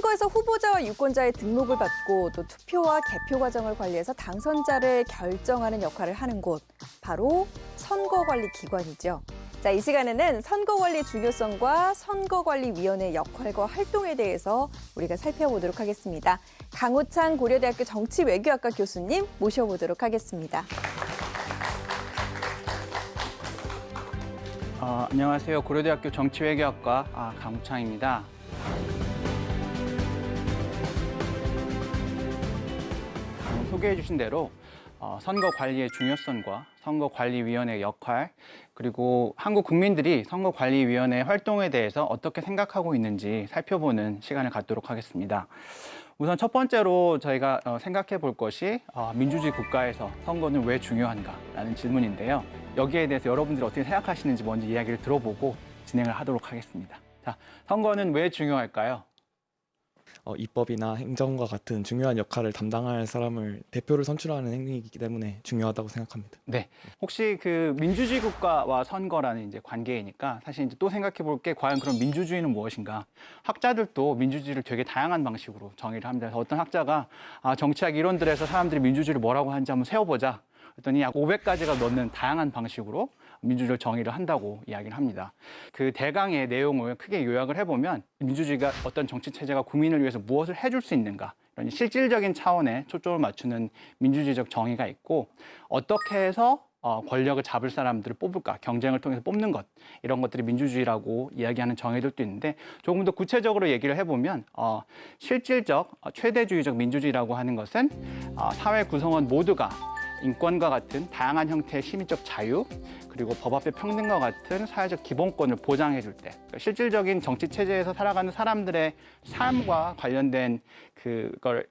선거에서 후보자와 유권자의 등록을 받고 또 투표와 개표 과정을 관리해서 당선자를 결정하는 역할을 하는 곳, 바로 선거관리기관이죠. 자, 이 시간에는 선거관리 중요성과 선거관리위원회 역할과 활동에 대해서 우리가 살펴보도록 하겠습니다. 강우창 고려대학교 정치외교학과 교수님 모셔보도록 하겠습니다. 안녕하세요. 고려대학교 정치외교학과 강우창입니다. 소개해 주신 대로 선거관리의 중요성과 선거관리위원회의 역할, 그리고 한국 국민들이 선거관리위원회 활동에 대해서 어떻게 생각하고 있는지 살펴보는 시간을 갖도록 하겠습니다. 우선 첫 번째로 저희가 생각해 볼 것이 민주주의 국가에서 선거는 왜 중요한가라는 질문인데요. 여기에 대해서 여러분들이 어떻게 생각하시는지 먼저 이야기를 들어보고 진행을 하도록 하겠습니다. 자, 선거는 왜 중요할까요? 입법이나 행정과 같은 중요한 역할을 담당할 사람을 대표를 선출하는 행위이기 때문에 중요하다고 생각합니다. 네. 혹시 그 민주주의 국가와 선거라는 이제 관계이니까 사실 이제 또 생각해 볼 게 과연 그럼 민주주의는 무엇인가? 학자들도 민주주의를 되게 다양한 방식으로 정의를 합니다. 어떤 학자가 정치학 이론들에서 사람들이 민주주의를 뭐라고 하는지 한번 세워보자. 그랬더니 약 500가지가 넘는 다양한 방식으로 민주주의를 정의를 한다고 이야기를 합니다. 그 대강의 내용을 크게 요약을 해보면 민주주의가 어떤 정치 체제가 국민을 위해서 무엇을 해줄 수 있는가, 이런 실질적인 차원에 초점을 맞추는 민주주의적 정의가 있고, 어떻게 해서 권력을 잡을 사람들을 뽑을까, 경쟁을 통해서 뽑는 것, 이런 것들이 민주주의라고 이야기하는 정의들도 있는데, 조금 더 구체적으로 얘기를 해보면 실질적 최대주의적 민주주의라고 하는 것은 사회 구성원 모두가 인권과 같은 다양한 형태의 시민적 자유, 그리고 법 앞의 평등과 같은 사회적 기본권을 보장해 줄 때, 실질적인 정치 체제에서 살아가는 사람들의 삶과 관련된 그걸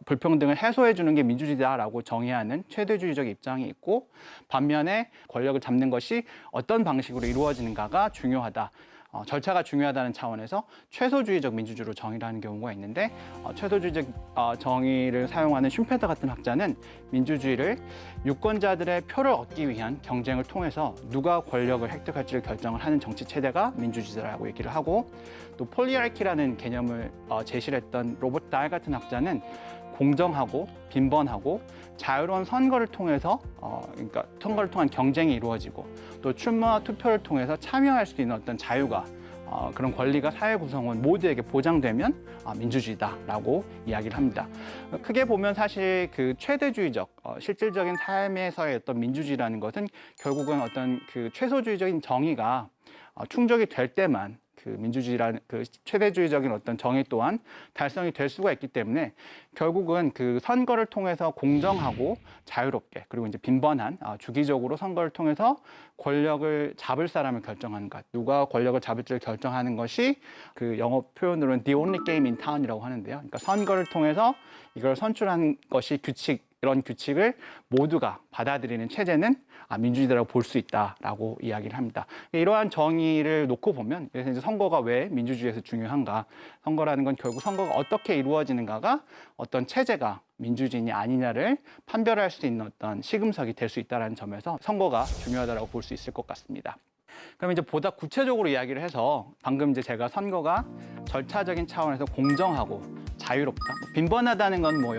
불평등을 해소해 주는 게 민주주의다라고 정의하는 최대주의적 입장이 있고, 반면에 권력을 잡는 것이 어떤 방식으로 이루어지는가가 중요하다. 절차가 중요하다는 차원에서 최소주의적 민주주의로 정의를 하는 경우가 있는데, 최소주의적 정의를 사용하는 슌페더 같은 학자는 민주주의를 유권자들의 표를 얻기 위한 경쟁을 통해서 누가 권력을 획득할지를 결정을 하는 정치 체제가 민주주의라고 얘기를 하고, 또 폴리아키라는 개념을 제시를 했던 로버트 다일 같은 학자는 공정하고 빈번하고 자유로운 선거를 통해서 그러니까 선거를 통한 경쟁이 이루어지고, 또 출마와 투표를 통해서 참여할 수 있는 어떤 자유가 그런 권리가 사회 구성원 모두에게 보장되면 민주주의다라고 이야기를 합니다. 크게 보면 사실 그 최대주의적 실질적인 삶에서의 어떤 민주주의라는 것은 결국은 어떤 그 최소주의적인 정의가 충족이 될 때만 그 민주주의라는 그 최대주의적인 어떤 정의 또한 달성이 될 수가 있기 때문에, 결국은 그 선거를 통해서 공정하고 자유롭게, 그리고 이제 빈번한 주기적으로 선거를 통해서 권력을 잡을 사람을 결정하는 것, 누가 권력을 잡을지를 결정하는 것이 그 영어 표현으로는 the only game in town이라고 하는데요. 그러니까 선거를 통해서 이걸 선출하는 것이 규칙, 이런 규칙을 모두가 받아들이는 체제는 민주주의라고 볼 수 있다라고 이야기를 합니다. 이러한 정의를 놓고 보면, 그래서 이제 선거가 왜 민주주의에서 중요한가, 선거라는 건 결국 선거가 어떻게 이루어지는가가 어떤 체제가 민주주의냐 아니냐를 판별할 수 있는 어떤 시금석이 될 수 있다는 점에서 선거가 중요하다고 볼 수 있을 것 같습니다. 그럼 이제 보다 구체적으로 이야기를 해서, 방금 이제 제가 선거가 절차적인 차원에서 공정하고 자유롭다, 빈번하다는 건 뭐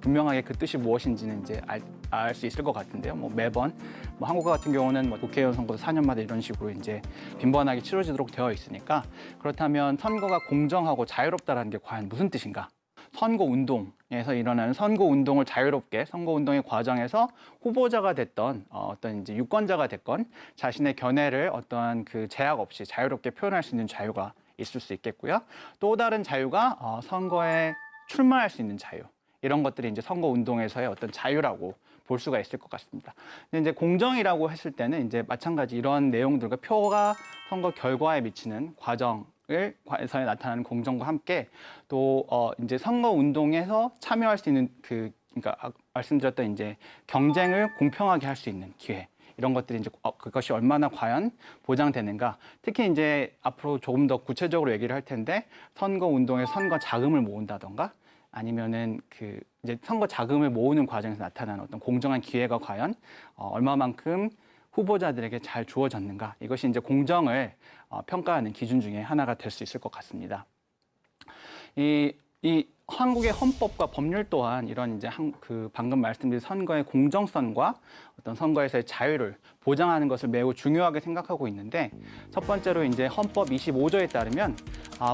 분명하게 그 뜻이 무엇인지는 이제 알 수 있을 것 같은데요. 뭐 매번 한국 같은 경우는 국회의원 선거도 4년마다 이런 식으로 이제 빈번하게 치러지도록 되어 있으니까, 그렇다면 선거가 공정하고 자유롭다라는 게 과연 무슨 뜻인가? 선거 운동에서 일어나는 선거 운동을 자유롭게, 선거 운동의 과정에서 후보자가 됐던 어떤 이제 유권자가 됐건 자신의 견해를 어떠한 그 제약 없이 자유롭게 표현할 수 있는 자유가 있을 수 있겠고요. 또 다른 자유가 선거에 출마할 수 있는 자유. 이런 것들이 이제 선거 운동에서의 어떤 자유라고 볼 수가 있을 것 같습니다. 근데 이제 공정이라고 했을 때는 이제 마찬가지 이런 내용들과 표가 선거 결과에 미치는 과정에서 나타나는 공정과 함께, 또 이제 선거 운동에서 참여할 수 있는 그러니까 말씀드렸던 이제 경쟁을 공평하게 할 수 있는 기회, 이런 것들이 이제 그것이 얼마나 과연 보장되는가. 특히 이제 앞으로 조금 더 구체적으로 얘기를 할 텐데, 선거 운동에 선거 자금을 모은다던가, 아니면은 그 이제 선거 자금을 모으는 과정에서 나타나는 어떤 공정한 기회가 과연 얼마만큼 후보자들에게 잘 주어졌는가, 이것이 이제 공정을 평가하는 기준 중에 하나가 될 수 있을 것 같습니다. 이 한국의 헌법과 법률 또한 이런 이제 방금 말씀드린 선거의 공정성과 어떤 선거에서의 자유를 보장하는 것을 매우 중요하게 생각하고 있는데 첫 번째로 이제 헌법 25조에 따르면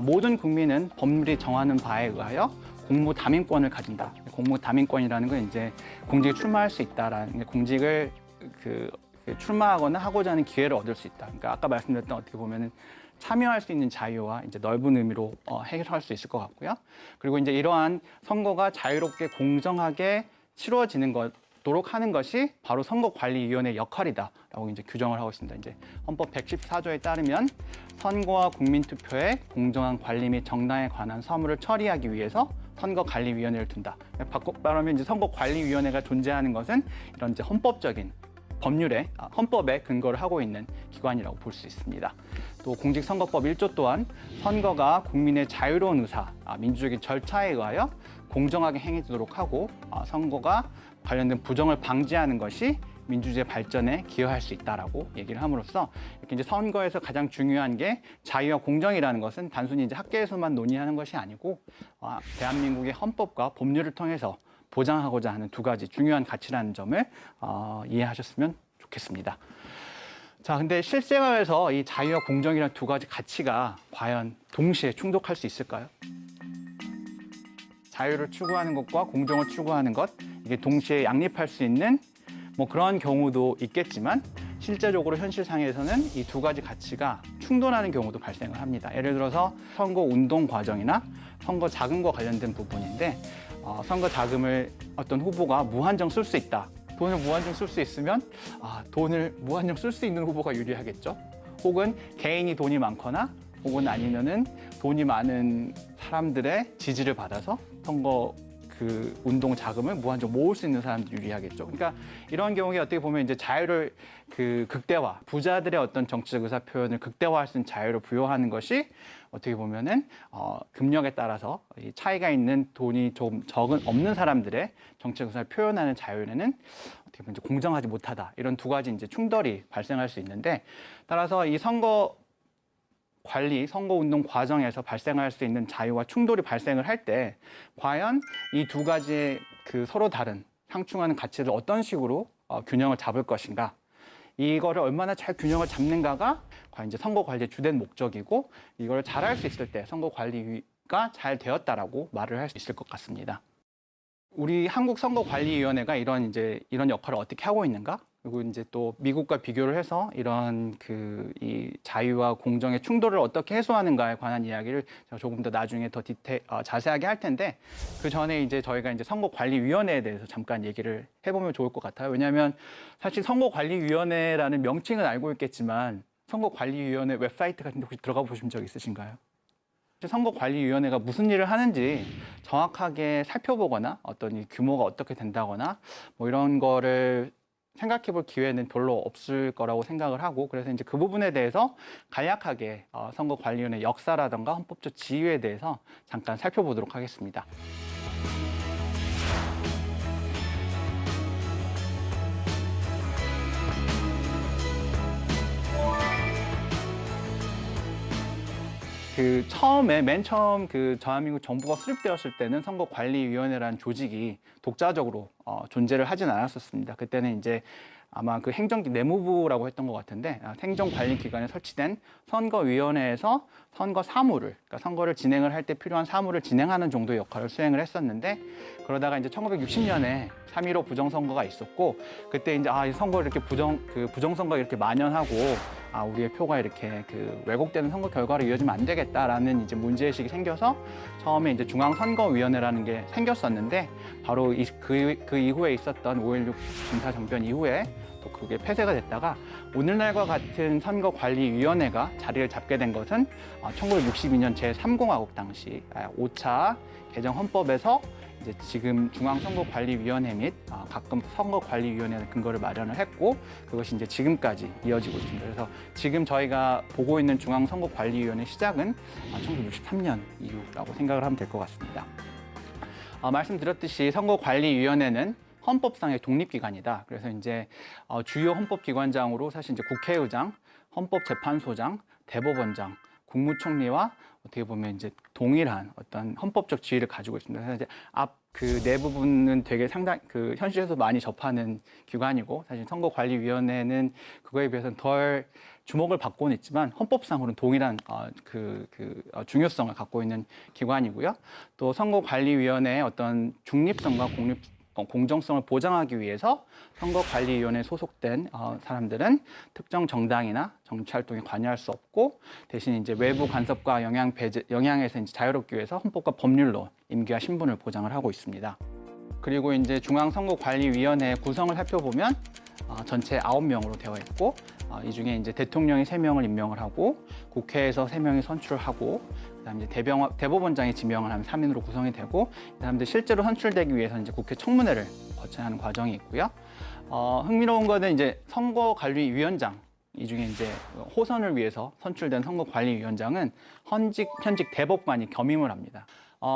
모든 국민은 법률이 정하는 바에 의하여 공무 담임권을 가진다. 공무 담임권이라는 건 이제 공직에 출마할 수 있다라는 게 공직을 출마하거나 하고자 하는 기회를 얻을 수 있다. 그러니까 아까 말씀드렸던 어떻게 보면은 참여할 수 있는 자유와 이제 넓은 의미로 해결할 수 있을 것 같고요. 그리고 이제 이러한 선거가 자유롭게 공정하게 치루어지는 것도록 하는 것이 바로 선거관리위원회의 역할이다라고 이제 규정을 하고 있습니다. 이제 헌법 114조에 따르면 선거와 국민투표의 공정한 관리 및 정당에 관한 사무를 처리하기 위해서 선거관리위원회를 둔다. 바꿔 말하면 이제 선거관리위원회가 존재하는 것은 이런 이제 헌법적인 헌법에 근거를 하고 있는 기관이라고 볼 수 있습니다. 또 공직선거법 1조 또한 선거가 국민의 자유로운 의사, 민주적인 절차에 의하여 공정하게 행해지도록 하고 선거가 관련된 부정을 방지하는 것이 민주주의 발전에 기여할 수 있다라고 얘기를 함으로써 이렇게 이제 선거에서 가장 중요한 게 자유와 공정이라는 것은 단순히 이제 학계에서만 논의하는 것이 아니고 대한민국의 헌법과 법률을 통해서 보장하고자 하는 두 가지 중요한 가치라는 점을 이해하셨으면 좋겠습니다. 자, 근데 실생활에서 이 자유와 공정이라는 두 가지 가치가 과연 동시에 충족할 수 있을까요? 자유를 추구하는 것과 공정을 추구하는 것, 이게 동시에 양립할 수 있는 뭐 그런 경우도 있겠지만 실제적으로 현실상에서는 이 두 가지 가치가 충돌하는 경우도 발생을 합니다. 예를 들어서 선거 운동 과정이나 선거 자금과 관련된 부분인데 선거 자금을 어떤 후보가 무한정 쓸 수 있다. 돈을 무한정 쓸 수 있으면 돈을 무한정 쓸 수 있는 후보가 유리하겠죠. 혹은 개인이 돈이 많거나 혹은 아니면은 돈이 많은 사람들의 지지를 받아서 선거 운동 자금을 무한정 모을 수 있는 사람들이 유리하겠죠. 그러니까 이런 경우에 어떻게 보면 이제 자유를 극대화, 부자들의 어떤 정치적 의사 표현을 극대화할 수 있는 자유를 부여하는 것이 어떻게 보면은 금력에 따라서 이 차이가 있는 돈이 좀 없는 사람들의 정치적 의사를 표현하는 자유에는 어떻게 보면 이제 공정하지 못하다. 이런 두 가지 이제 충돌이 발생할 수 있는데 따라서 이 선거운동 과정에서 발생할 수 있는 자유와 충돌이 발생을 할 때 과연 이 두 가지의 서로 다른 상충하는 가치를 어떤 식으로 균형을 잡을 것인가 이거를 얼마나 잘 균형을 잡는가가 과연 이제 선거 관리의 주된 목적이고 이걸 잘할 수 있을 때 선거 관리가 잘 되었다라고 말을 할 수 있을 것 같습니다. 우리 한국 선거관리위원회가 이런 역할을 어떻게 하고 있는가? 그리고 이제 또 미국과 비교를 해서 이런 이 자유와 공정의 충돌을 어떻게 해소하는가에 관한 이야기를 제가 조금 더 나중에 더 자세하게 할 텐데 그 전에 이제 저희가 이제 선거관리위원회에 대해서 잠깐 얘기를 해보면 좋을 것 같아요. 왜냐하면 사실 선거관리위원회라는 명칭은 알고 있겠지만 선거관리위원회 웹사이트 같은 데 혹시 들어가 보신 적 있으신가요? 선거관리위원회가 무슨 일을 하는지 정확하게 살펴보거나 어떤 이 규모가 어떻게 된다거나 뭐 이런 거를 생각해 볼 기회는 별로 없을 거라고 생각을 하고 그래서 이제 그 부분에 대해서 간략하게 선거관리위원회 역사라든가 헌법적 지위에 대해서 잠깐 살펴보도록 하겠습니다. 맨 처음 대한민국 정부가 수립되었을 때는 선거관리위원회라는 조직이 독자적으로 존재를 하진 않았었습니다. 그때는 이제 아마 내무부라고 했던 것 같은데 행정관리기관에 설치된 선거위원회에서 선거 사무를, 그러니까 선거를 진행을 할 때 필요한 사무를 진행하는 정도의 역할을 수행을 했었는데 그러다가 이제 1960년에 3.15 부정선거가 있었고 그때 이제 이 선거를 이렇게 부정선거가 이렇게 만연하고 우리의 표가 이렇게 왜곡되는 선거 결과로 이어지면 안 되겠다라는 이제 문제의식이 생겨서 처음에 이제 중앙선거위원회라는 게 생겼었는데 바로 그 이후에 있었던 5.16 군사정변 이후에 또 그게 폐쇄가 됐다가 오늘날과 같은 선거관리위원회가 자리를 잡게 된 것은 1962년 제3공화국 당시 5차 개정 헌법에서 이제 지금 중앙선거관리위원회 및 가끔 선거관리위원회의 근거를 마련을 했고 그것이 이제 지금까지 이어지고 있습니다. 그래서 지금 저희가 보고 있는 중앙선거관리위원회 시작은 1963년 이후라고 생각을 하면 될 것 같습니다. 말씀드렸듯이 선거관리위원회는 헌법상의 독립기관이다. 그래서 이제 주요 헌법기관장으로 사실 이제 국회의장, 헌법재판소장, 대법원장, 국무총리와 어떻게 보면 이제 동일한 어떤 헌법적 지위를 가지고 있습니다. 그래서 이제 그 내 부분은 되게 상당 그 현실에서 많이 접하는 기관이고 사실 선거관리위원회는 그거에 비해서는 덜 주목을 받고는 있지만 헌법상으로는 동일한 중요성을 갖고 있는 기관이고요. 또 선거관리위원회의 어떤 중립성과 공정성을 보장하기 위해서 선거관리위원회에 소속된 사람들은 특정 정당이나 정치활동에 관여할 수 없고 대신 이제 외부 간섭과 영향에서 이제 자유롭기 위해서 헌법과 법률로 임기와 신분을 보장을 하고 있습니다. 그리고 이제 중앙선거관리위원회 구성을 살펴보면 전체 9명으로 되어 있고 이 중에 이제 대통령이 3명을 임명을 하고 국회에서 3명이 선출을 하고 그다음에 이제 대법원장이 지명을 하면 3인으로 구성이 되고 이 사람들 실제로 선출되기 위해서 이제 국회 청문회를 거쳐야 하는 과정이 있고요. 흥미로운 거는 이제 선거관리위원장 이 중에 이제 호선을 위해서 선출된 선거관리위원장은 현직 대법관이 겸임을 합니다.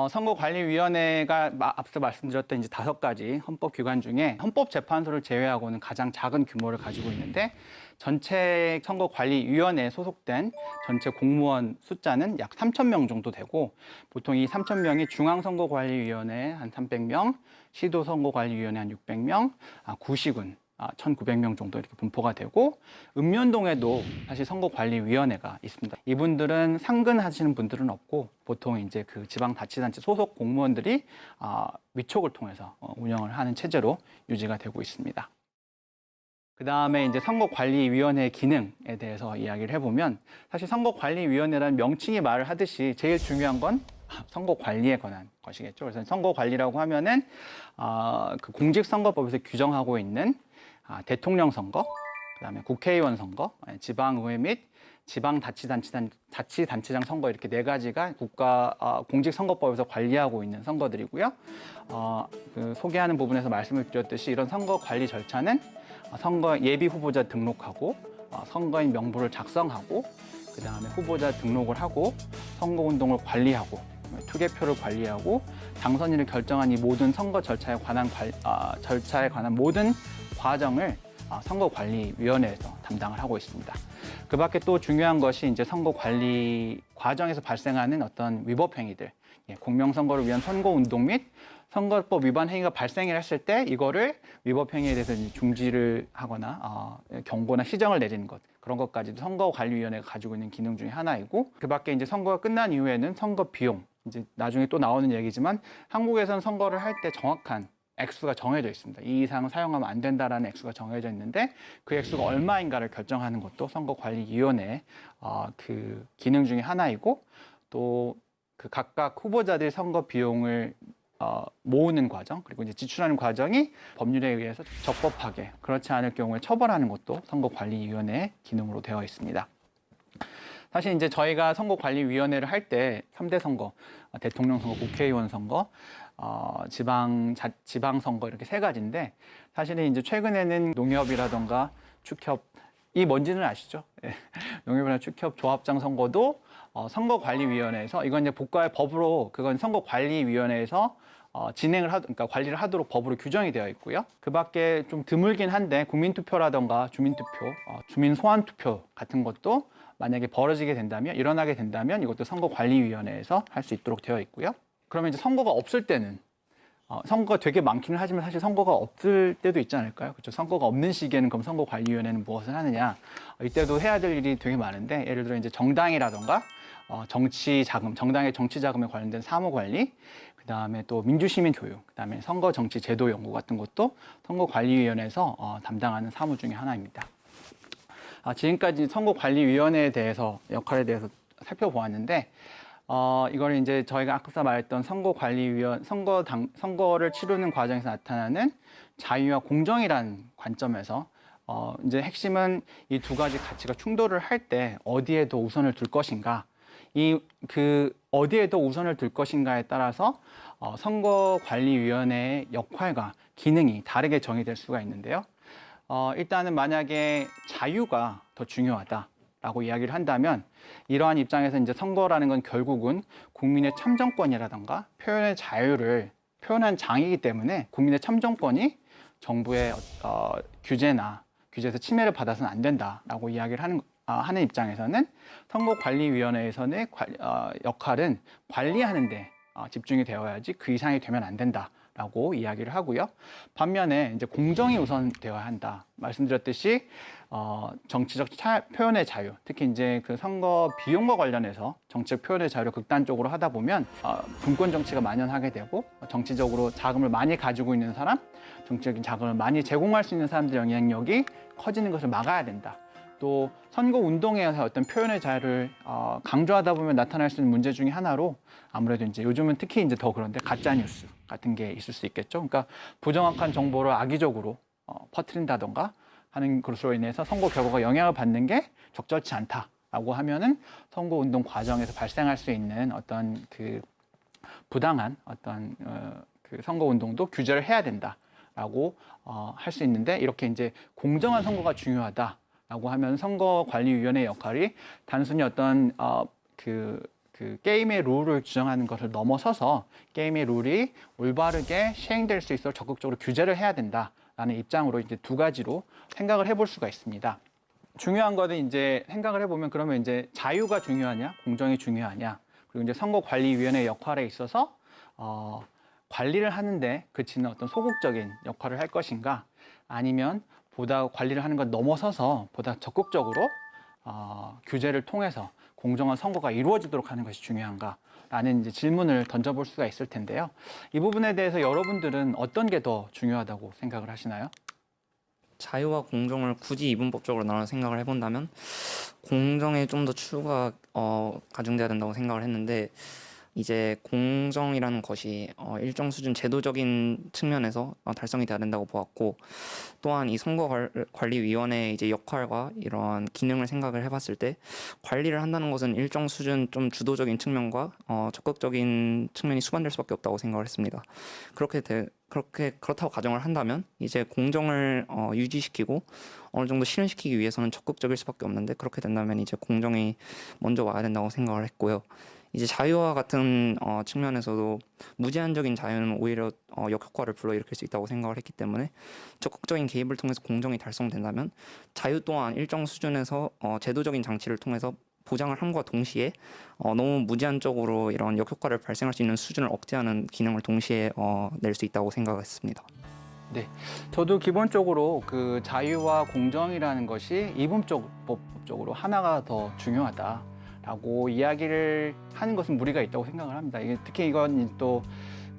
선거관리위원회가 앞서 말씀드렸던 이제 5가지 헌법기관 중에 헌법재판소를 제외하고는 가장 작은 규모를 가지고 있는데 전체 선거관리위원회에 소속된 전체 공무원 숫자는 약 3,000명 정도 되고 보통 이 3,000명이 중앙선거관리위원회 한 300명, 시도선거관리위원회 한 600명, 구시군 1,900명 정도 이렇게 분포가 되고 읍면동에도 사실 선거관리위원회가 있습니다. 이분들은 상근하시는 분들은 없고 보통 이제 그 지방자치단체 소속 공무원들이 위촉을 통해서 운영을 하는 체제로 유지가 되고 있습니다. 그 다음에 이제 선거관리위원회의 기능에 대해서 이야기를 해보면 사실 선거관리위원회라는 명칭이 말을 하듯이 제일 중요한 건 선거 관리에 관한 것이겠죠. 그래서 선거 관리라고 하면은 그 공직선거법에서 규정하고 있는 대통령 선거, 그다음에 국회의원 선거, 지방의회 및 지방자치단체장 선거 이렇게 4가지가 공직선거법에서 관리하고 있는 선거들이고요. 그 소개하는 부분에서 말씀을 드렸듯이 이런 선거 관리 절차는 선거 예비 후보자 등록하고 선거인 명부를 작성하고 그다음에 후보자 등록을 하고 선거운동을 관리하고 투개표를 관리하고 당선인을 결정한 이 모든 선거 절차에 관한 모든 과정을 선거관리위원회에서 담당을 하고 있습니다. 그 밖에 또 중요한 것이 이제 선거관리 과정에서 발생하는 어떤 위법 행위들, 공명선거를 위한 선거운동 및 선거법 위반 행위가 발생을 했을 때 이거를 위법 행위에 대해서 중지를 하거나 경고나 시정을 내리는 것 그런 것까지도 선거관리위원회가 가지고 있는 기능 중에 하나이고 그 밖에 이제 선거가 끝난 이후에는 선거 비용 이제 나중에 또 나오는 얘기지만 한국에서는 선거를 할 때 정확한 액수가 정해져 있습니다. 이 이상 사용하면 안 된다라는 액수가 정해져 있는데 그 액수가 얼마인가를 결정하는 것도 선거관리위원회의 그 기능 중에 하나이고 또 그 각각 후보자들이 선거 비용을 모으는 과정 그리고 이제 지출하는 과정이 법률에 의해서 적법하게 그렇지 않을 경우에 처벌하는 것도 선거관리위원회의 기능으로 되어 있습니다. 사실 이제 저희가 선거관리위원회를 할 때 3대 선거, 대통령 선거, 국회의원 선거, 지방선거 이렇게 3가지인데 사실은 이제 최근에는 농협이라던가 축협이 뭔지는 아시죠? 농협이나 축협 조합장 선거도 선거관리위원회에서 이건 이제 국가의 법으로 그건 선거관리위원회에서 그러니까 관리를 하도록 법으로 규정이 되어 있고요. 그 밖에 좀 드물긴 한데 국민투표라던가 주민투표, 주민소환투표 같은 것도 만약에 일어나게 된다면 이것도 선거관리위원회에서 할 수 있도록 되어 있고요. 그러면 이제 선거가 없을 때는 선거가 되게 많기는 하지만 사실 선거가 없을 때도 있지 않을까요? 그렇죠? 선거가 없는 시기에는 그럼 선거관리위원회는 무엇을 하느냐? 이때도 해야 될 일이 되게 많은데 예를 들어 이제 정당이라던가 정당의 정치 자금에 관련된 사무 관리, 그다음에 또 민주시민 교육, 그다음에 선거 정치 제도 연구 같은 것도 선거관리위원회에서 담당하는 사무 중에 하나입니다. 지금까지 선거관리위원회에 대해서 역할에 대해서 살펴보았는데 이걸 이제 저희가 아까 말했던 선거를 치르는 과정에서 나타나는 자유와 공정이라는 관점에서 이제 핵심은 이 2가지 가치가 충돌을 할 때 어디에 더 우선을 둘 것인가 어디에 더 우선을 둘 것인가에 따라서 선거관리위원회의 역할과 기능이 다르게 정의될 수가 있는데요. 일단은 만약에 자유가 더 중요하다라고 이야기를 한다면 이러한 입장에서 이제 선거라는 건 결국은 국민의 참정권이라던가 표현의 자유를 표현한 장이기 때문에 국민의 참정권이 정부의 규제에서 침해를 받아서는 안 된다라고 이야기를 하는 하는 입장에서는 선거관리위원회에서의 역할은 관리하는 데 집중이 되어야지 그 이상이 되면 안 된다라고 이야기를 하고요. 반면에 이제 공정이 우선되어야 한다. 말씀드렸듯이 정치적 표현의 자유, 특히 이제 그 선거 비용과 관련해서 정치적 표현의 자유를 극단적으로 하다 보면 분권 정치가 만연하게 되고 정치적으로 자금을 많이 가지고 있는 사람, 정치적인 자금을 많이 제공할 수 있는 사람들의 영향력이 커지는 것을 막아야 된다. 또 선거 운동에서 어떤 표현의 자유를 강조하다 보면 나타날 수 있는 문제 중에 하나로 아무래도 이제 요즘은 특히 이제 더 그런데 가짜 뉴스 같은 게 있을 수 있겠죠. 그러니까 부정확한 정보를 악의적으로 퍼뜨린다던가 하는 것으로 인해서 선거 결과가 영향을 받는 게 적절치 않다라고 하면은 선거 운동 과정에서 발생할 수 있는 어떤 그 부당한 어떤 그 선거 운동도 규제를 해야 된다라고 할 수 있는데 이렇게 이제 공정한 선거가 중요하다라고 하면 선거관리위원회의 역할이 단순히 어떤 그 게임의 룰을 규정하는 것을 넘어서서 게임의 룰이 올바르게 시행될 수 있도록 적극적으로 규제를 해야 된다라는 입장으로 이제 두 가지로 생각을 해볼 수가 있습니다. 중요한 거는 이제 생각을 해보면 그러면 이제 자유가 중요하냐, 공정이 중요하냐, 그리고 이제 선거관리위원회의 역할에 있어서 관리를 하는데 그치는 어떤 소극적인 역할을 할 것인가, 아니면 보다 관리를 하는 것 넘어서서 보다 적극적으로 규제를 통해서 공정한 선거가 이루어지도록 하는 것이 중요한가라는 이제 질문을 던져볼 수가 있을 텐데요. 이 부분에 대해서 여러분들은 어떤 게 더 중요하다고 생각을 하시나요? 자유와 공정을 굳이 이분법적으로 나눠 생각을 해본다면 공정에 좀 더 추구가 가중돼야 된다고 생각을 했는데, 이제 공정이라는 것이 일정 수준 제도적인 측면에서 달성이 돼야 된다고 보았고, 또한 이 선거관리위원회의 이제 역할과 이런 기능을 생각을 해봤을 때 관리를 한다는 것은 일정 수준 좀 주도적인 측면과 적극적인 측면이 수반될 수밖에 없다고 생각을 했습니다. 그렇다고 가정을 한다면 이제 공정을 유지시키고 어느 정도 실현시키기 위해서는 적극적일 수밖에 없는데, 그렇게 된다면 이제 공정이 먼저 와야 된다고 생각을 했고요. 이제 자유와 같은 측면에서도 무제한적인 자유는 오히려 역효과를 불러일으킬 수 있다고 생각을 했기 때문에 적극적인 개입을 통해서 공정이 달성된다면 자유 또한 일정 수준에서 제도적인 장치를 통해서 보장을 함과 동시에 너무 무제한적으로 이런 역효과를 발생할 수 있는 수준을 억제하는 기능을 동시에 낼 수 있다고 생각했습니다. 네, 저도 기본적으로 그 자유와 공정이라는 것이 이분법적으로 하나가 더 중요하다라고 이야기를 하는 것은 무리가 있다고 생각을 합니다. 이게 특히 이건 또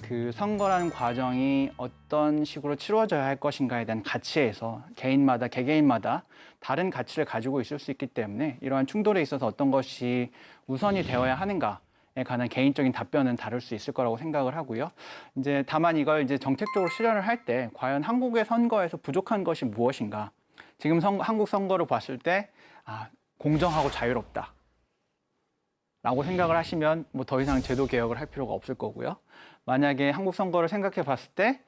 그 선거라는 과정이 어떤 식으로 치루어져야 할 것인가에 대한 가치에서 개인마다 개개인마다 다른 가치를 가지고 있을 수 있기 때문에 이러한 충돌에 있어서 어떤 것이 우선이 되어야 하는가에 관한 개인적인 답변은 다를 수 있을 거라고 생각을 하고요. 이제 다만 이걸 이제 정책적으로 실현을 할 때 과연 한국의 선거에서 부족한 것이 무엇인가? 지금 한국 선거를 봤을 때 공정하고 자유롭다. 라고 생각을 하시면 뭐 더 이상 제도 개혁을 할 필요가 없을 거고요. 만약에 한국 선거를 생각해 봤을 때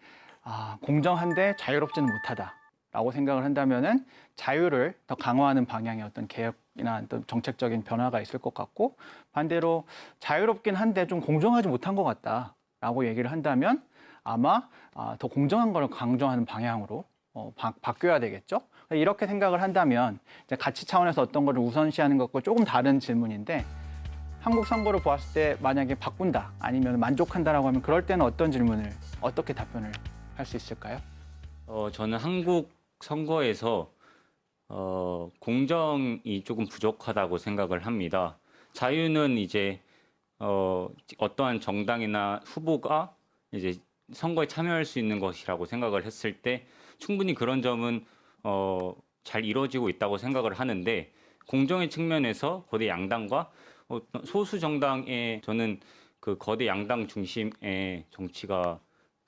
공정한데 자유롭지는 못하다라고 생각을 한다면은 자유를 더 강화하는 방향의 어떤 개혁이나 어떤 정책적인 변화가 있을 것 같고, 반대로 자유롭긴 한데 좀 공정하지 못한 것 같다라고 얘기를 한다면 아마 더 공정한 걸 강조하는 방향으로 바뀌어야 되겠죠. 이렇게 생각을 한다면 이제 가치 차원에서 어떤 거를 우선시하는 것과 조금 다른 질문인데, 한국 선거를 보았을 때 만약에 바꾼다 아니면 만족한다라고 하면 그럴 때는 어떻게 답변을 할 수 있을까요? 저는 한국 선거에서 공정이 조금 부족하다고 생각을 합니다. 자유는 이제 어떠한 정당이나 후보가 이제 선거에 참여할 수 있는 것이라고 생각을 했을 때 충분히 그런 점은 잘 이루어지고 있다고 생각을 하는데, 공정의 측면에서 거대 양당과 소수 정당의 저는 그 거대 양당 중심의 정치가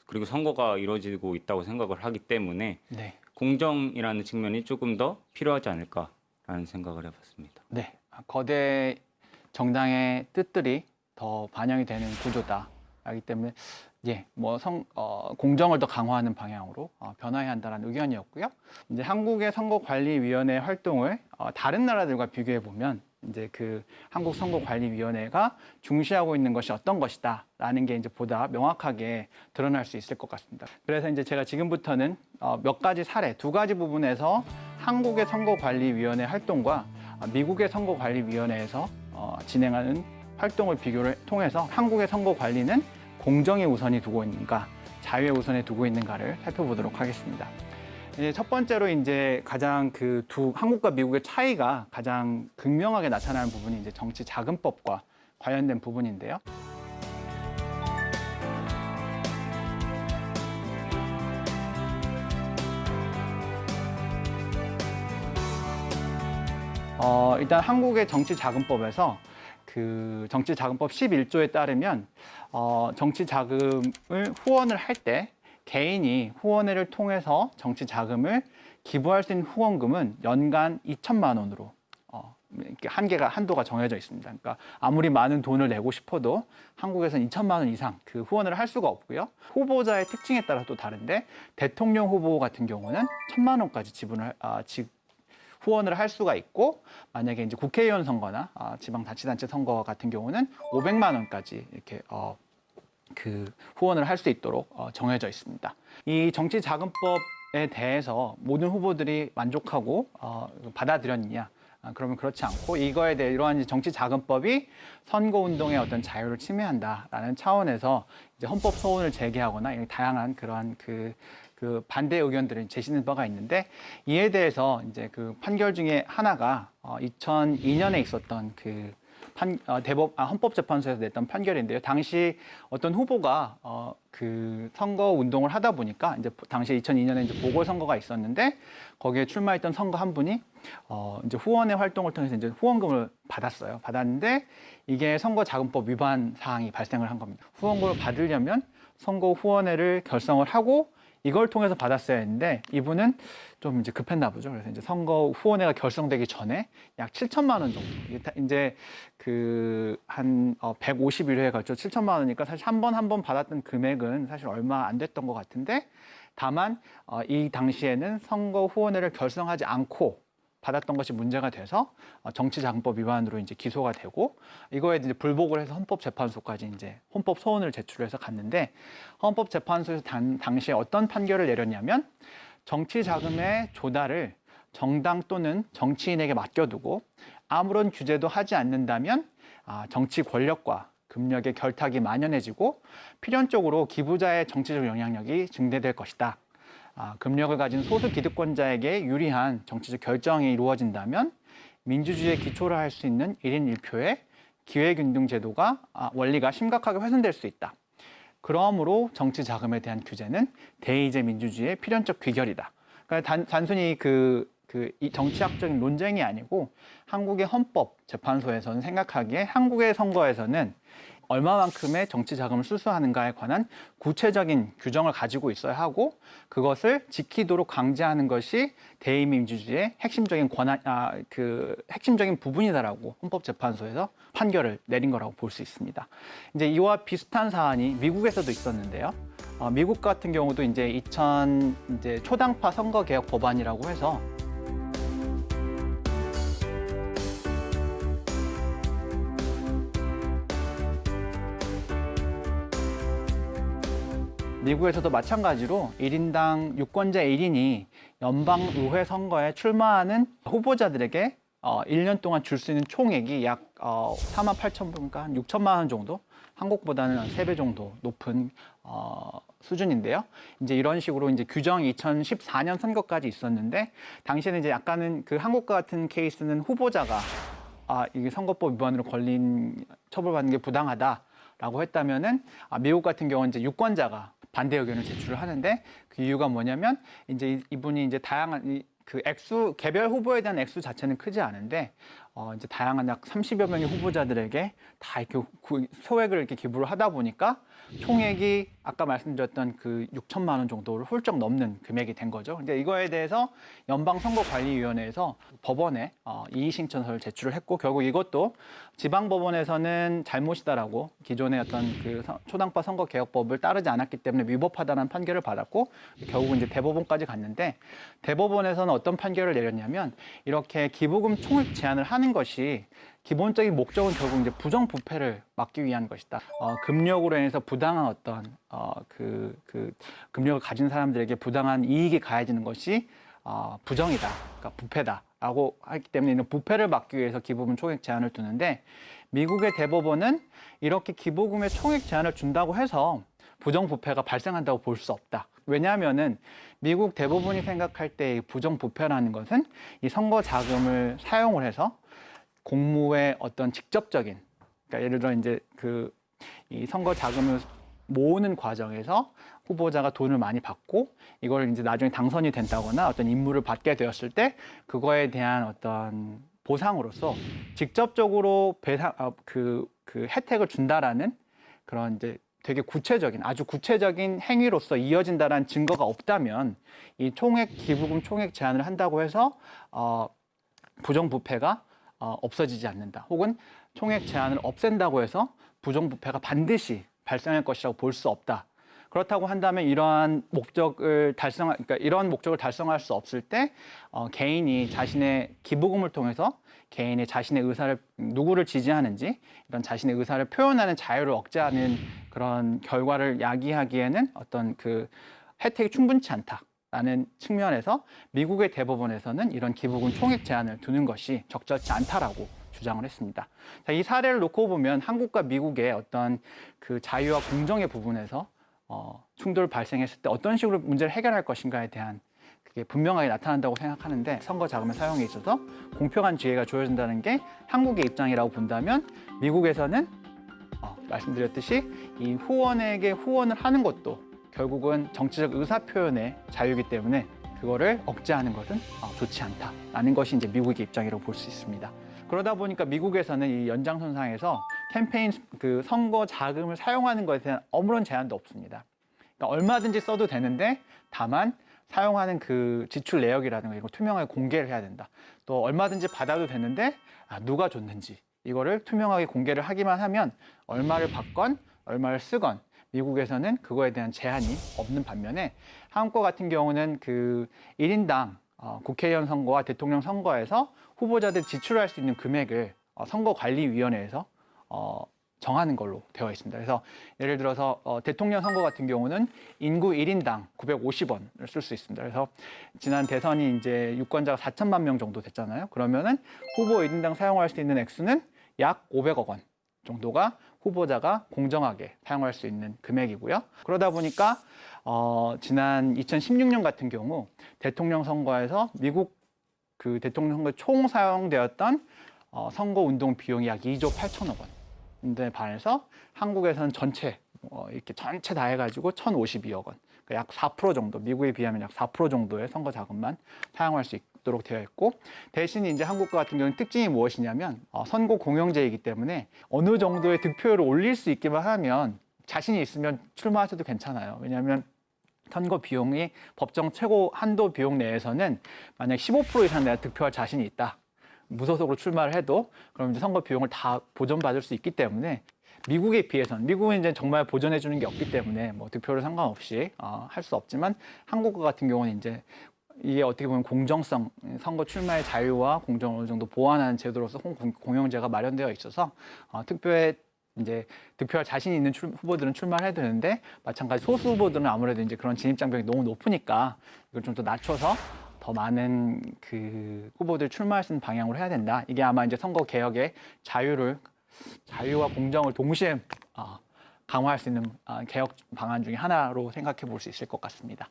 그리고 선거가 이루어지고 있다고 생각을 하기 때문에 네. 공정이라는 측면이 조금 더 필요하지 않을까라는 생각을 해봤습니다. 네, 거대 정당의 뜻들이 더 반영이 되는 구조다. 하기 때문에 공정을 더 강화하는 방향으로 변화해야 한다는 의견이었고요. 이제 한국의 선거관리위원회 활동을 다른 나라들과 비교해 보면 이제 그 한국 선거관리위원회가 중시하고 있는 것이 어떤 것이다라는 게 이제 보다 명확하게 드러날 수 있을 것 같습니다. 그래서 이제 제가 지금부터는 몇 가지 사례, 두 가지 부분에서 한국의 선거관리위원회 활동과 미국의 선거관리위원회에서 진행하는 활동을 비교를 통해서 한국의 선거관리는 공정이 우선이 두고 있는가, 자유에 우선에 두고 있는가를 살펴보도록 하겠습니다. 첫 번째로 이제 가장 그 한국과 미국의 차이가 가장 극명하게 나타나는 부분이 이제 정치 자금법과 관련된 부분인데요. 일단 한국의 정치자금법에서 그 정치자금법 11조에 따르면 정치자금을 후원을 할 때 개인이 후원회를 통해서 정치자금을 기부할 수 있는 후원금은 연간 2천만 원으로 이렇게 한도가 정해져 있습니다. 그러니까 아무리 많은 돈을 내고 싶어도 한국에서는 2천만 원 이상 그 후원을 할 수가 없고요. 후보자의 특징에 따라 또 다른데 대통령 후보 같은 경우는 1천만 원까지 후원을 할 수가 있고, 만약에 이제 국회의원 선거나 지방자치단체 선거 같은 경우는 500만 원까지 이렇게 그 후원을 할 수 있도록 정해져 있습니다. 이 정치자금법에 대해서 모든 후보들이 만족하고 받아들였느냐? 그러면 그렇지 않고, 이거에 대해 이러한 정치자금법이 선거운동의 어떤 자유를 침해한다라는 차원에서 이제 헌법 소원을 제기하거나 다양한 그러한 그 반대 의견들을 제시된 바가 있는데, 이에 대해서 이제 그 판결 중에 하나가 2002년에 있었던 그 헌법재판소에서 냈던 판결인데요. 당시 어떤 후보가 그 선거 운동을 하다 보니까 이제 당시 2002년에 이제 보궐선거가 있었는데, 거기에 출마했던 선거 한 분이 이제 후원의 활동을 통해서 이제 후원금을 받았는데 이게 선거자금법 위반 사항이 발생을 한 겁니다. 후원금을 받으려면 선거 후원회를 결성을 하고 이걸 통해서 받았어야 했는데, 이분은 좀 이제 급했나 보죠. 그래서 이제 선거 후원회가 결성되기 전에 약 7천만 원 정도, 이제 그 한 151회에 걸쳐 7천만 원이니까 사실 한 번 받았던 금액은 사실 얼마 안 됐던 것 같은데, 다만 이 당시에는 선거 후원회를 결성하지 않고 받았던 것이 문제가 돼서 정치자금법 위반으로 이제 기소가 되고, 이거에 이제 불복을 해서 헌법재판소까지 이제 헌법 소원을 제출해서 갔는데, 헌법재판소에서 당시에 어떤 판결을 내렸냐면, 정치자금의 조달을 정당 또는 정치인에게 맡겨두고 아무런 규제도 하지 않는다면 정치 권력과 금력의 결탁이 만연해지고 필연적으로 기부자의 정치적 영향력이 증대될 것이다. 금력을 가진 소수 기득권자에게 유리한 정치적 결정이 이루어진다면 민주주의의 기초를 할 수 있는 1인 1표의 기회균등 제도가 원리가 심각하게 훼손될 수 있다. 그러므로 정치 자금에 대한 규제는 대의제 민주주의의 필연적 귀결이다. 그러니까 단순히 이 정치학적인 논쟁이 아니고, 한국의 헌법재판소에서는 생각하기에 한국의 선거에서는 얼마만큼의 정치 자금을 수수하는가에 관한 구체적인 규정을 가지고 있어야 하고, 그것을 지키도록 강제하는 것이 대의민주주의의 핵심적인 핵심적인 부분이다라고 헌법재판소에서 판결을 내린 거라고 볼 수 있습니다. 이제 이와 비슷한 사안이 미국에서도 있었는데요. 미국 같은 경우도 이제 초당파 선거개혁 법안이라고 해서 미국에서도 마찬가지로 1인당 유권자 1인이 연방의회 선거에 출마하는 후보자들에게 1년 동안 줄 수 있는 총액이 약 48,000불인가 한 6천만 원 정도, 한국보다는 한 3배 정도 높은 수준인데요. 이제 이런 식으로 이제 규정이 2014년 선거까지 있었는데, 당시에는 이제 약간은 그 한국과 같은 케이스는 후보자가 이게 선거법 위반으로 처벌받는 게 부당하다라고 했다면은, 미국 같은 경우는 이제 유권자가 반대 의견을 제출을 하는데, 그 이유가 뭐냐면 이제 이분이 이제 다양한 개별 후보에 대한 액수 자체는 크지 않은데, 이제 다양한 약 30여 명의 후보자들에게 다 이렇게 소액을 이렇게 기부를 하다 보니까 총액이 아까 말씀드렸던 그 6천만 원 정도를 훌쩍 넘는 금액이 된 거죠. 근데 이거에 대해서 연방선거관리위원회에서 법원에 이의신청서를 제출을 했고, 결국 이것도 지방법원에서는 잘못이다라고 기존의 어떤 그 초당파 선거개혁법을 따르지 않았기 때문에 위법하다는 판결을 받았고, 결국 이제 대법원까지 갔는데, 대법원에서는 어떤 판결을 내렸냐면, 이렇게 기부금 총액 제한을 하는 것이 기본적인 목적은 결국 이제 부정부패를 막기 위한 것이다. 금력으로 인해서 부당한 어떤 금력을 가진 사람들에게 부당한 이익이 가해지는 것이 부정이다, 그러니까 부패다라고 하기 때문에 이런 부패를 막기 위해서 기부금 총액 제한을 두는데 미국의 대법원은 이렇게 기부금의 총액 제한을 준다고 해서 부정부패가 발생한다고 볼 수 없다. 왜냐하면은 미국 대법원이 생각할 때 부정부패라는 것은 이 선거 자금을 사용을 해서 공무의 어떤 직접적인, 그러니까 예를 들어 이제 이 선거 자금을 모으는 과정에서 후보자가 돈을 많이 받고 이걸 이제 나중에 당선이 된다거나 어떤 임무를 받게 되었을 때 그거에 대한 어떤 보상으로서 직접적으로 그 혜택을 준다라는 그런 이제 되게 아주 구체적인 행위로서 이어진다라는 증거가 없다면 이 기부금 총액 제한을 한다고 해서 부정부패가 없어지지 않는다. 혹은 총액 제한을 없앤다고 해서 부정부패가 반드시 발생할 것이라고 볼 수 없다. 그렇다고 한다면 이러한 목적을 달성할 수 없을 때 개인이 자신의 기부금을 통해서 개인이 자신의 의사를 누구를 지지하는지 이런 자신의 의사를 표현하는 자유를 억제하는 그런 결과를 야기하기에는 어떤 혜택이 충분치 않다라는 측면에서 미국의 대법원에서는 이런 기부금 총액 제한을 두는 것이 적절치 않다라고 주장을 했습니다. 자, 이 사례를 놓고 보면 한국과 미국의 어떤 자유와 공정의 부분에서 충돌 발생했을 때 어떤 식으로 문제를 해결할 것인가에 대한 그게 분명하게 나타난다고 생각하는데 선거 자금의 사용에 있어서 공평한 기회가 주어진다는 게 한국의 입장이라고 본다면 미국에서는 말씀드렸듯이 이 후원에게 후원을 하는 것도 결국은 정치적 의사 표현의 자유이기 때문에 그거를 억제하는 것은 좋지 않다라는 것이 이제 미국의 입장이라고 볼 수 있습니다. 그러다 보니까 미국에서는 이 연장선상에서 캠페인 선거 자금을 사용하는 것에 대한 아무런 제한도 없습니다. 그러니까 얼마든지 써도 되는데 다만 사용하는 지출 내역이라는 거 이거 투명하게 공개를 해야 된다. 또 얼마든지 받아도 되는데 누가 줬는지 이거를 투명하게 공개를 하기만 하면 얼마를 받건 얼마를 쓰건 미국에서는 그거에 대한 제한이 없는 반면에 한국과 같은 경우는 1인당 국회의원 선거와 대통령 선거에서 후보자들이 지출할 수 있는 금액을 선거관리위원회에서 정하는 걸로 되어 있습니다. 그래서 예를 들어서 대통령 선거 같은 경우는 인구 1인당 950원을 쓸 수 있습니다. 그래서 지난 대선이 이제 유권자가 4천만 명 정도 됐잖아요. 그러면은 후보 1인당 사용할 수 있는 액수는 약 500억 원 정도가 후보자가 공정하게 사용할 수 있는 금액이고요. 그러다 보니까 지난 2016년 같은 경우 대통령 선거에서 미국 대통령 선거에 총 사용되었던 선거운동 비용이 약 2조 8천억 원인데 반해서 한국에서는 이렇게 전체 다 해가지고 1,052억 원, 그러니까 약 4% 정도, 미국에 비하면 약 4% 정도의 선거 자금만 사용할 수 있도록 되어 있고 대신 이제 한국과 같은 경우는 특징이 무엇이냐면 선거 공영제이기 때문에 어느 정도의 득표율을 올릴 수 있기만 하면 자신이 있으면 출마하셔도 괜찮아요. 왜냐하면 선거 비용이 법정 최고 한도 비용 내에서는 만약 15% 이상 내가 득표할 자신이 있다. 무소속으로 출마를 해도 그럼 이제 선거 비용을 다 보전받을 수 있기 때문에 미국에 비해서는 미국은 이제 정말 보전해 주는 게 없기 때문에 뭐 득표를 상관없이 할 수 없지만 한국과 같은 경우는 이제 이게 어떻게 보면 공정성, 선거 출마의 자유와 공정을 어느 정도 보완하는 제도로서 공영제가 마련되어 있어서 이제 득표할 자신 있는 후보들은 출마를 해야 되는데 마찬가지 소수 후보들은 아무래도 이제 그런 진입 장벽이 너무 높으니까 이걸 좀 더 낮춰서 더 많은 후보들 출마할 수 있는 방향으로 해야 된다. 이게 아마 이제 선거 개혁의 자유와 공정을 동시에 강화할 수 있는 개혁 방안 중에 하나로 생각해 볼 수 있을 것 같습니다.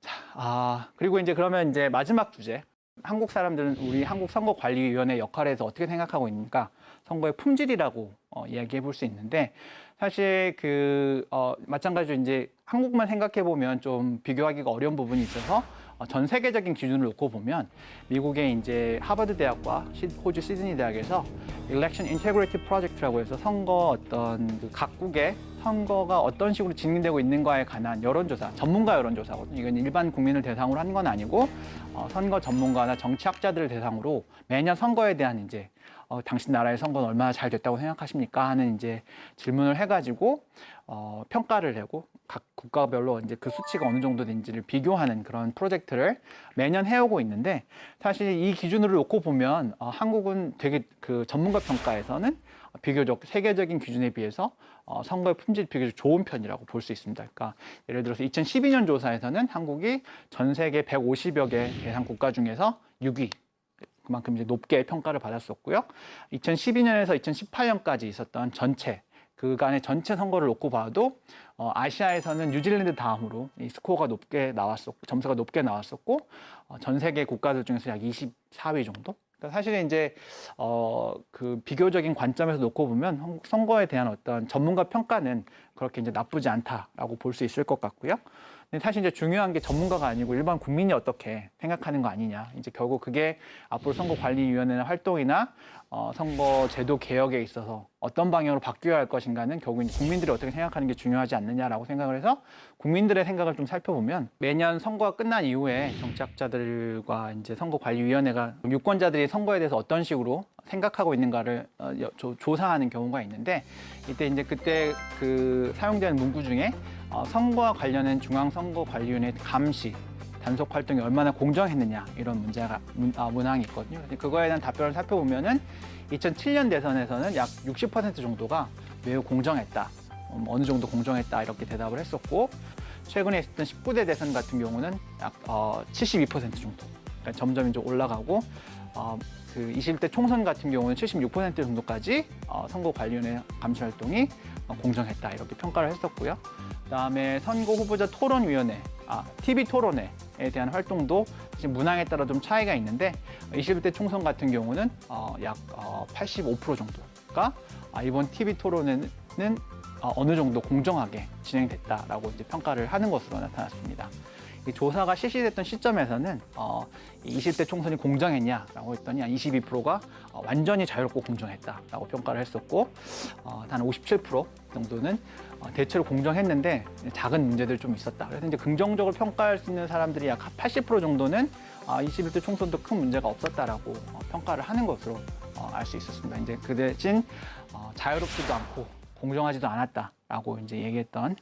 자, 그리고 이제 그러면 이제 마지막 주제. 한국 사람들은 우리 한국 선거관리위원회 역할에서 어떻게 생각하고 있는가? 선거의 품질이라고 이야기해 볼 수 있는데 사실 마찬가지로 이제 한국만 생각해 보면 좀 비교하기가 어려운 부분이 있어서 전 세계적인 기준을 놓고 보면 미국의 이제 하버드 대학과 호주 시드니 대학에서 Election Integrity Project라고 해서 선거 각국의 선거가 어떤 식으로 진행되고 있는가에 관한 여론조사, 전문가 여론조사거든요. 이건 일반 국민을 대상으로 하는 건 아니고 선거 전문가나 정치학자들을 대상으로 매년 선거에 대한 이제 당신 나라의 선거는 얼마나 잘 됐다고 생각하십니까? 하는 이제 질문을 해가지고 평가를 내고 각 국가별로 이제 그 수치가 어느 정도 된지를 비교하는 그런 프로젝트를 매년 해오고 있는데 사실 이 기준으로 놓고 보면 한국은 되게 그 전문가 평가에서는 비교적 세계적인 기준에 비해서 선거의 품질이 비교적 좋은 편이라고 볼 수 있습니다. 그러니까 예를 들어서 2012년 조사에서는 한국이 전 세계 150여 개 대상 국가 중에서 6위. 그만큼 이제 높게 평가를 받았었고요. 2012년에서 2018년까지 있었던 전체 그간의 전체 선거를 놓고 봐도 아시아에서는 뉴질랜드 다음으로 이 스코어가 높게 나왔었고 점수가 높게 나왔었고 전 세계 국가들 중에서 약 24위 정도. 그러니까 사실은 이제 그 비교적인 관점에서 놓고 보면 한국 선거에 대한 어떤 전문가 평가는 그렇게 이제 나쁘지 않다라고 볼 수 있을 것 같고요. 근데 사실 이제 중요한 게 전문가가 아니고 일반 국민이 어떻게 생각하는 거 아니냐. 이제 결국 그게 앞으로 선거관리위원회 활동이나 선거 제도 개혁에 있어서 어떤 방향으로 바뀌어야 할 것인가는 결국 이제 국민들이 어떻게 생각하는 게 중요하지 않느냐라고 생각을 해서 국민들의 생각을 좀 살펴보면 매년 선거가 끝난 이후에 정치학자들과 이제 선거관리위원회가 유권자들이 선거에 대해서 어떤 식으로 생각하고 있는가를 조사하는 경우가 있는데 이때 이제 그때 그 사용되는 문구 중에 선거와 관련된 중앙선거관리위원회 감시 단속 활동이 얼마나 공정했느냐 이런 문항이 있거든요. 그거에 대한 답변을 살펴보면은 2007년 대선에서는 약 60% 정도가 매우 공정했다. 어느 정도 공정했다 이렇게 대답을 했었고 최근에 있었던 19대 대선 같은 경우는 약 72% 정도. 그러니까 점점 이제 올라가고 그 20대 총선 같은 경우는 76% 정도까지 선거관리위원회 감시 활동이 공정했다 이렇게 평가를 했었고요. 그다음에 선거 후보자 토론위원회, TV 토론회에 대한 활동도 지금 문항에 따라 좀 차이가 있는데 21대 총선 같은 경우는 약 85% 정도가 이번 TV 토론회는 어느 정도 공정하게 진행됐다라고 이제 평가를 하는 것으로 나타났습니다. 이 조사가 실시됐던 시점에서는 20대 총선이 공정했냐라고 했더니 한 22%가 완전히 자유롭고 공정했다라고 평가를 했었고 단 57% 정도는 대체로 공정했는데 작은 문제들이 좀 있었다. 그래서 이제 긍정적으로 평가할 수 있는 사람들이 약 80% 정도는 21대 총선도 큰 문제가 없었다라고 평가를 하는 것으로 알 수 있었습니다. 이제 그 대신 자유롭지도 않고 공정하지도 않았다라고 이제 얘기했던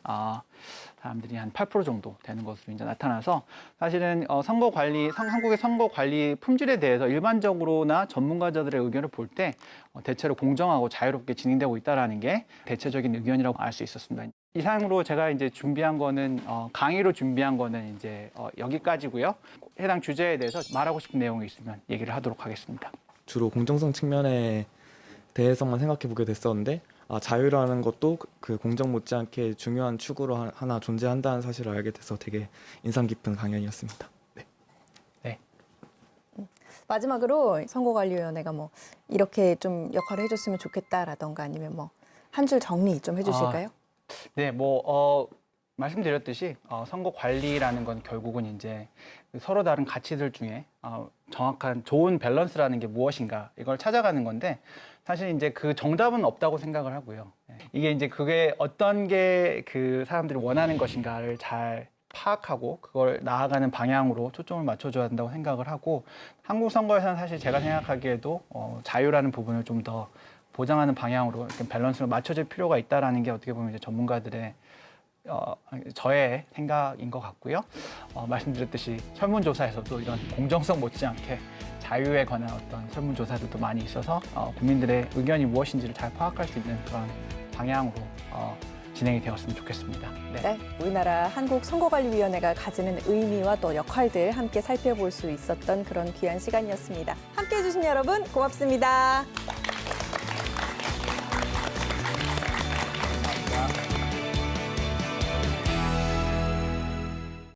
사람들이 한 8% 정도 되는 것으로 이제 나타나서 사실은 한국의 선거 관리 품질에 대해서 일반적으로나 전문가들의 의견을 볼 때 대체로 공정하고 자유롭게 진행되고 있다라는 게 대체적인 의견이라고 알 수 있었습니다. 이상으로 제가 이제 준비한 거는 강의로 준비한 거는 이제 여기까지고요. 해당 주제에 대해서 말하고 싶은 내용이 있으면 얘기를 하도록 하겠습니다. 주로 공정성 측면에 대해서만 생각해 보게 됐었는데 자유라는 것도 그 공정 못지않게 중요한 축으로 하나 존재한다는 사실을 알게 돼서 되게 인상 깊은 강연이었습니다. 네. 마지막으로 선거관리위원회가 뭐 이렇게 좀 역할을 해줬으면 좋겠다라던가 아니면 뭐 한 줄 정리 좀 해주실까요? 네, 말씀드렸듯이 선거 관리라는 건 결국은 이제 서로 다른 가치들 중에 정확한 좋은 밸런스라는 게 무엇인가 이걸 찾아가는 건데 사실 이제 그 정답은 없다고 생각을 하고요. 이게 이제 그게 어떤 게 그 사람들이 원하는 것인가를 잘 파악하고 그걸 나아가는 방향으로 초점을 맞춰줘야 한다고 생각을 하고 한국 선거에서는 사실 제가 생각하기에도 자유라는 부분을 좀 더 보장하는 방향으로 이렇게 밸런스를 맞춰줄 필요가 있다라는 게 어떻게 보면 이제 전문가들의 저의 생각인 것 같고요. 말씀드렸듯이 설문조사에서도 이런 공정성 못지않게 자유에 관한 어떤 설문조사들도 많이 있어서 국민들의 의견이 무엇인지를 잘 파악할 수 있는 그런 방향으로 진행이 되었으면 좋겠습니다. 네, 우리나라 한국선거관리위원회가 가지는 의미와 또 역할들 함께 살펴볼 수 있었던 그런 귀한 시간이었습니다. 함께해 주신 여러분 고맙습니다.